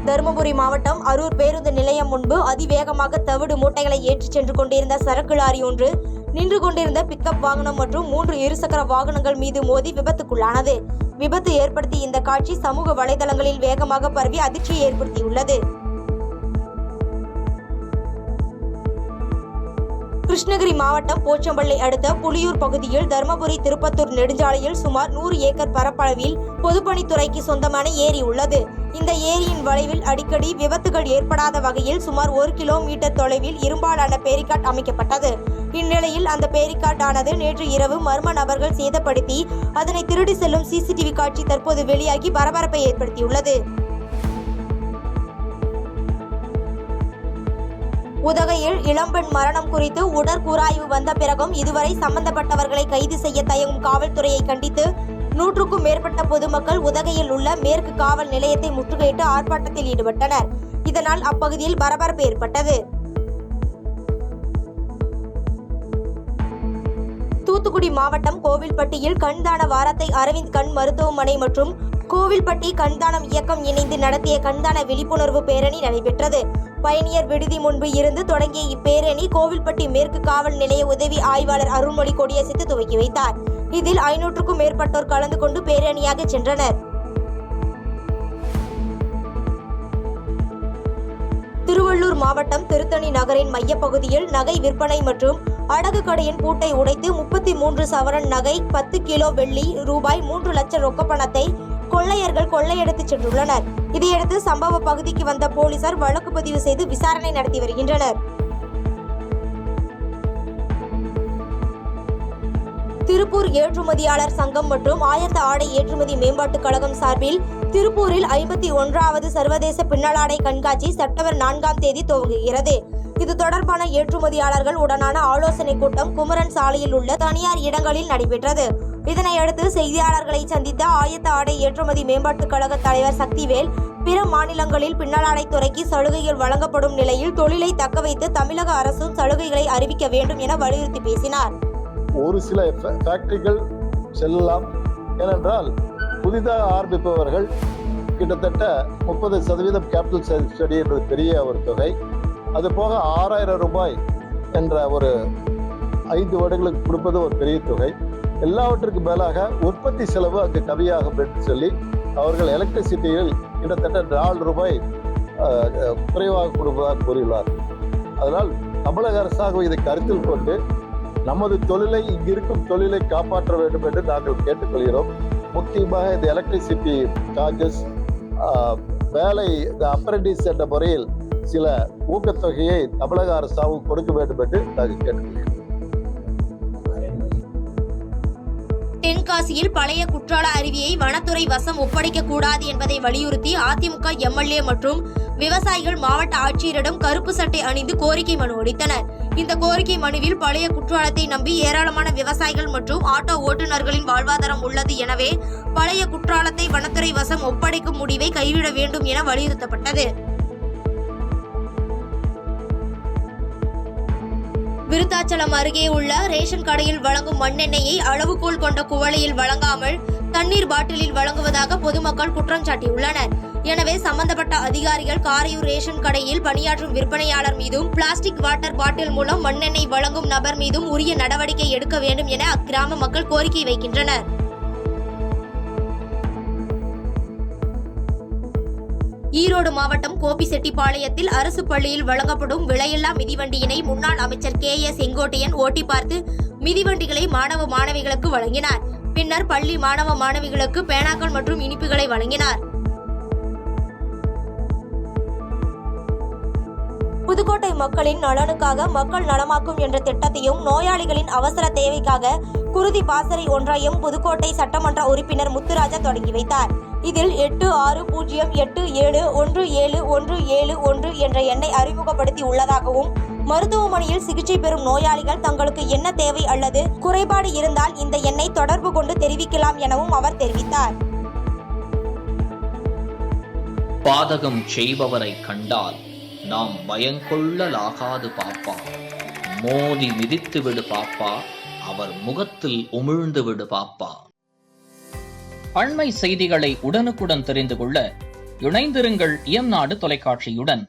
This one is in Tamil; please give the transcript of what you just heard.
தருமபுரி மாவட்டம் அரூர் பேருந்து நிலையம் முன்பு அதிவேகமாக தவிடு மூட்டைகளை ஏற்றிச் சென்று கொண்டிருந்த சரக்கு லாரி ஒன்று நின்று கொண்டிருந்த பிக்கப் வாகனம் மற்றும் 3 இருசக்கர வாகனங்கள் மீது மோதி விபத்துக்குள்ளானது. விபத்து ஏற்படுத்திய இந்த காட்சி சமூக வலைதளங்களில் வேகமாக பரவி அதிர்ச்சியை ஏற்படுத்தியுள்ளது. கிருஷ்ணகிரி மாவட்டம் போச்சம்பள்ளி அடுத்த புலியூர் பகுதியில் தருமபுரி திருப்பத்தூர் நெடுஞ்சாலையில் சுமார் 100 ஏக்கர் பரப்பளவில் பொதுப்பணித்துறைக்கு சொந்தமான ஏரி உள்ளது. இந்த ஏரியின் வளைவில் அடிக்கடி விபத்துகள் ஏற்படாத வகையில் சுமார் 1 கிலோமீட்டர் தொலைவில் இரும்பாலான பேரிகாட் அமைக்கப்பட்டது. இந்நிலையில் அந்த பேரிகாட் ஆனது நேற்று இரவு மர்ம நபர்கள் சேதப்படுத்தி அதனை திருடி செல்லும் சிசிடிவி காட்சி தற்போது வெளியாகி பரபரப்பை ஏற்படுத்தியுள்ளது. உதகையில் இளம்பெண் மரணம் குறித்து உடற்கூறாய்வு வந்த பிறகும் இதுவரை சம்பந்தப்பட்டவர்களை கைது செய்ய தயங்கும் காவல்துறையை கண்டித்து 100க்கும் மேற்பட்ட பொதுமக்கள் உதகையில் உள்ள மேற்கு காவல் நிலையத்தை முற்றுகையிட்டு ஆர்ப்பாட்டத்தில் ஈடுபட்டனர். இதனால் அப்பகுதியில் பரபரப்பு ஏற்பட்டது. தூத்துக்குடி மாவட்டம் கோவில்பட்டியில் கண்தான வாரத்தை அரவிந்த் கண் மருத்துவமனை மற்றும் கோவில்பட்டி கண்தானம் இயக்கம் இணைந்து நடத்திய கண்தான விழிப்புணர்வு பேரணி நடைபெற்றது. பயணியர் விடுதி முன்பு இருந்து தொடங்கிய இப்பேரணி கோவில்பட்டி மேற்கு காவல் நிலைய உதவி ஆய்வாளர் அருள்மொழி கொடியசைத்து துவக்கி வைத்தார். இதில் 500க்கும் மேற்பட்டோர் கலந்து கொண்டு பேரணியாக சென்றனர். திருவள்ளூர் மாவட்டம் திருத்தணி நகரின் மையப்பகுதியில் நகை விற்பனை மற்றும் அடகு கடையின் பூட்டை உடைத்து 33 சவரன் நகை, 10 கிலோ வெள்ளி, ரூபாய் 3 லட்சம் ரொக்க பணத்தை கொள்ளையர்கள் கொள்ளையடித்து சென்றுள்ளனர். இதையடுத்து சம்பவ பகுதிக்கு வந்த போலீசார் வழக்கு பதிவு செய்து விசாரணை நடத்தி வருகின்றனர். திருப்பூர் ஏற்றுமதியாளர் சங்கம் மற்றும் ஆயத்த ஆடை ஏற்றுமதி மேம்பாட்டுக் கழகம் சார்பில் திருப்பூரில் 51வது சர்வதேச பின்னலாடை கண்காட்சி செப்டம்பர் 4ஆம் தேதி துவங்குகிறது. இது தொடர்பான ஏற்றுமதியாளர்கள் உடனான ஆலோசனை கூட்டம் குமரன் சாலையில் உள்ள தனியார் இடங்களில் நடைபெற்றது. இதனையடுத்து செய்தியாளர்களை சந்தித்த ஆயத்த ஆடை ஏற்றுமதி மேம்பாட்டுக் கழக தலைவர் சக்திவேல், பிற மாநிலங்களில் பின்னலாடை துறைக்கு சலுகைகள் வழங்கப்படும் நிலையில் தொழிலை தக்கவைத்து தமிழக அரசும் சலுகைகளை அறிவிக்க வேண்டும் என வலியுறுத்தி பேசினார். ஒரு சில ஃபேக்டரிகள் செல்லலாம், ஏனென்றால் புதிதாக ஆரம்பிப்பவர்கள் கிட்டத்தட்ட 30% கேபிட்டல் சப்சிடி என்பது பெரிய ஒரு தொகை. அது போக 6000 ரூபாய் என்ற ஒரு 5 வருடங்களுக்கு கொடுப்பது ஒரு பெரிய தொகை. எல்லாவற்றுக்கும் மேலாக உற்பத்தி செலவு அங்கு கம்மியாகும் என்று சொல்லி அவர்கள் எலக்ட்ரிசிட்டியில் கிட்டத்தட்ட 4 ரூபாய் குறைவாக கொடுப்பதாக கூறியுள்ளார். அதனால் தமிழக அரசாங்கம் இதை கருத்தில் கொண்டு நமது தொழிலை, இங்கிருக்கும் தொழிலை காப்பாற்ற வேண்டும் என்று நாங்கள் கேட்டுக்கொள்கிறோம். முக்கியமாக இந்த எலக்ட்ரிசிட்டி சார்ஜஸ், வேலை, இந்த அப்ரெண்டிஸ் என்ற முறையில் சில ஊக்கத்தொகையை தமிழக அரசாங்கம் கொடுக்க வேண்டும் என்று நாங்கள் கேட்டுக்கொள்கிறோம். தென்காசியில் பழைய குற்றால அருவியை வனத்துறை வசம் ஒப்படைக்க கூடாது என்பதை வலியுறுத்தி அதிமுக எம்எல்ஏ மற்றும் விவசாயிகள் மாவட்ட ஆட்சியரிடம் கருப்பு சட்டை அணிந்து கோரிக்கை மனு அளித்தனர். இந்த கோரிக்கை மனுவில் பழைய குற்றாலத்தை நம்பி ஏராளமான விவசாயிகள் மற்றும் ஆட்டோ ஓட்டுநர்களின் வாழ்வாதாரம் உள்ளது. எனவே பழைய குற்றாலத்தை வனத்துறை வசம் ஒப்படைக்கும் முடிவை கைவிட வேண்டும் என வலியுறுத்தப்பட்டது. விருத்தாச்சலம் அருகே உள்ள ரேஷன் கடையில் வழங்கும் மண்ணெண்ணெயை அளவுகோல் கொண்ட குவளையில் வழங்காமல் தண்ணீர் பாட்டிலில் வழங்குவதாக பொதுமக்கள் குற்றம் சாட்டியுள்ளனர். எனவே சம்பந்தப்பட்ட அதிகாரிகள் காரையூர் ரேஷன் கடையில் பணியாற்றும் விற்பனையாளர் மீதும் பிளாஸ்டிக் வாட்டர் பாட்டில் மூலம் மண்ணெண்ணெய் வழங்கும் நபர் மீதும் உரிய நடவடிக்கை எடுக்க வேண்டும் என அக்கிராம மக்கள் கோரிக்கை வைக்கின்றனர். ஈரோடு மாவட்டம் கோபிசெட்டிப்பாளையத்தில் அரசு பள்ளியில் வழங்கப்படும் விலையில்லா மிதிவண்டியினை முன்னாள் அமைச்சர் KS செங்கோட்டையன் ஓட்டி பார்த்து மிதிவண்டிகளை மாணவ மாணவிகளுக்கு வழங்கினார். பின்னர் பள்ளி மாணவ மாணவிகளுக்கு பேனாக்கள் மற்றும் இனிப்புகளை வழங்கினார். புதுக்கோட்டை மக்களின் நலனுக்காக மக்கள் நலமாக்கும் என்ற திட்டத்தையும் நோயாளிகளின் அவசர தேவைக்காக குருதி பாசறை ஒன்றையும் புதுக்கோட்டை சட்டமன்ற உறுப்பினர் முத்துராஜா தொடங்கி வைத்தார். இதில் 8607171711 என்ற எண்ணை அறிமுகப்படுத்தி உள்ளதாகவும் மருத்துவமனையில் சிகிச்சை பெறும் நோயாளிகள் தங்களுக்கு என்ன தேவை அல்லது குறைபாடு இருந்தால் இந்த எண்ணை தொடர்பு கொண்டு தெரிவிக்கலாம் எனவும் அவர் தெரிவித்தார். பாதகம் செய்பவரை கண்டால் நாம் பயங்கொள்ளலாகாது பாப்பா, மோதி மிதித்து விடு பாப்பா, அவர் முகத்தில் உமிழ்ந்து விடு பாப்பா. அண்மை செய்திகளை உடனுக்குடன் தெரிந்து கொள்ள இணைந்திருங்கள் இயம்நாடு தொலைக்காட்சியுடன்.